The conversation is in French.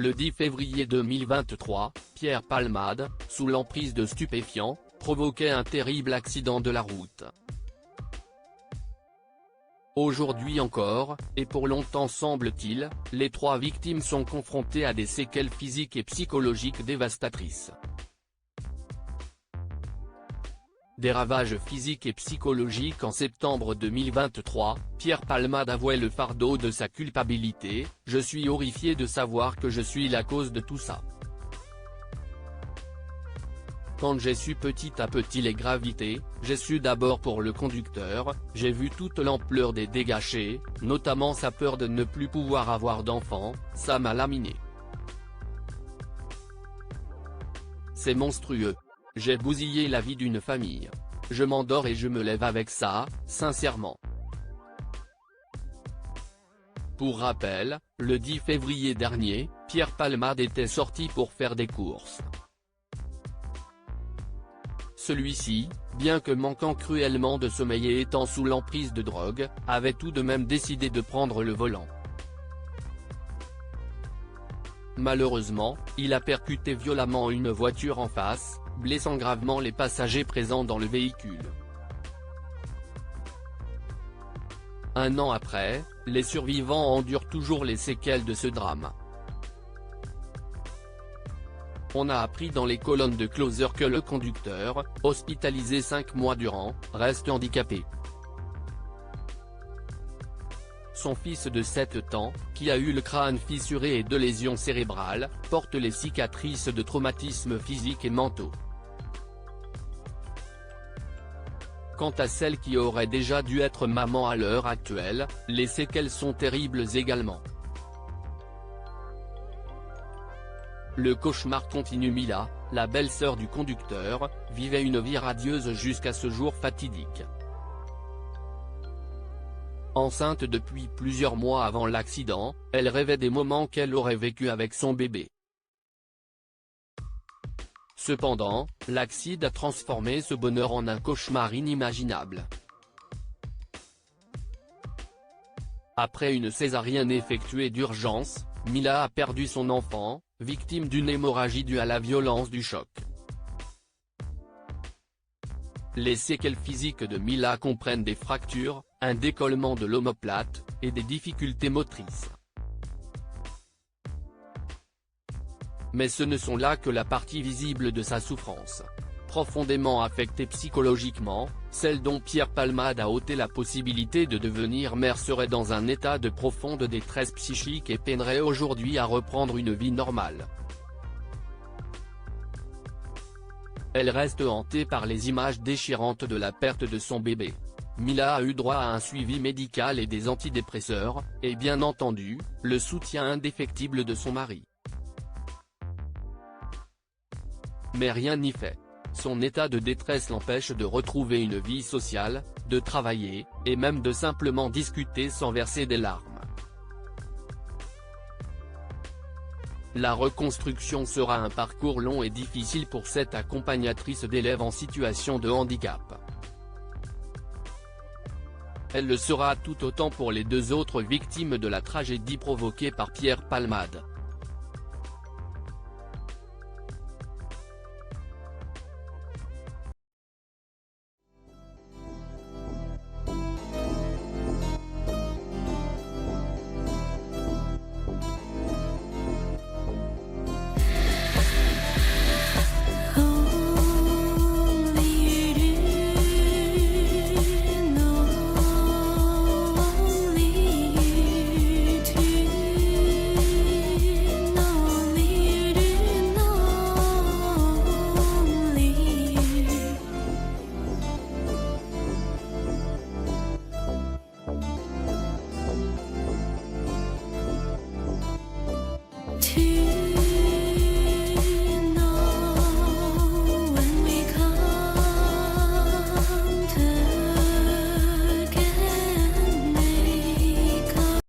Le 10 février 2023, Pierre Palmade, sous l'emprise de stupéfiants, provoquait un terrible accident de la route. Aujourd'hui encore, et pour longtemps semble-t-il, les 3 victimes sont confrontées à des séquelles physiques et psychologiques dévastatrices. Des ravages physiques et psychologiques. En septembre 2023, Pierre Palmade avouait le fardeau de sa culpabilité: « Je suis horrifié de savoir que je suis la cause de tout ça. Quand j'ai su petit à petit les gravités, j'ai su d'abord pour le conducteur, j'ai vu toute l'ampleur des dégâts, notamment sa peur de ne plus pouvoir avoir d'enfant, ça m'a laminé. C'est monstrueux. J'ai bousillé la vie d'une famille. Je m'endors et je me lève avec ça, sincèrement. » Pour rappel, le 10 février dernier, Pierre Palmade était sorti pour faire des courses. Celui-ci, bien que manquant cruellement de sommeil et étant sous l'emprise de drogue, avait tout de même décidé de prendre le volant. Malheureusement, il a percuté violemment une voiture en face, blessant gravement les passagers présents dans le véhicule. Un an après, les survivants endurent toujours les séquelles de ce drame. On a appris dans les colonnes de Closer que le conducteur, hospitalisé 5 mois durant, reste handicapé. Son fils de 7 ans, qui a eu le crâne fissuré et 2 lésions cérébrales, porte les cicatrices de traumatismes physiques et mentaux. Quant à celle qui aurait déjà dû être maman à l'heure actuelle, les séquelles sont terribles également. Le cauchemar continue. Mila, la belle-sœur du conducteur, vivait une vie radieuse jusqu'à ce jour fatidique. Enceinte depuis plusieurs mois avant l'accident, elle rêvait des moments qu'elle aurait vécus avec son bébé. Cependant, l'accident a transformé ce bonheur en un cauchemar inimaginable. Après une césarienne effectuée d'urgence, Mila a perdu son enfant, victime d'une hémorragie due à la violence du choc. Les séquelles physiques de Mila comprennent des fractures, un décollement de l'omoplate, et des difficultés motrices. Mais ce ne sont là que la partie visible de sa souffrance. Profondément affectée psychologiquement, celle dont Pierre Palmade a ôté la possibilité de devenir mère serait dans un état de profonde détresse psychique et peinerait aujourd'hui à reprendre une vie normale. Elle reste hantée par les images déchirantes de la perte de son bébé. Mila a eu droit à un suivi médical et des antidépresseurs, et bien entendu, le soutien indéfectible de son mari. Mais rien n'y fait. Son état de détresse l'empêche de retrouver une vie sociale, de travailler, et même de simplement discuter sans verser des larmes. La reconstruction sera un parcours long et difficile pour cette accompagnatrice d'élèves en situation de handicap. Elle le sera tout autant pour les 2 autres victimes de la tragédie provoquée par Pierre Palmade.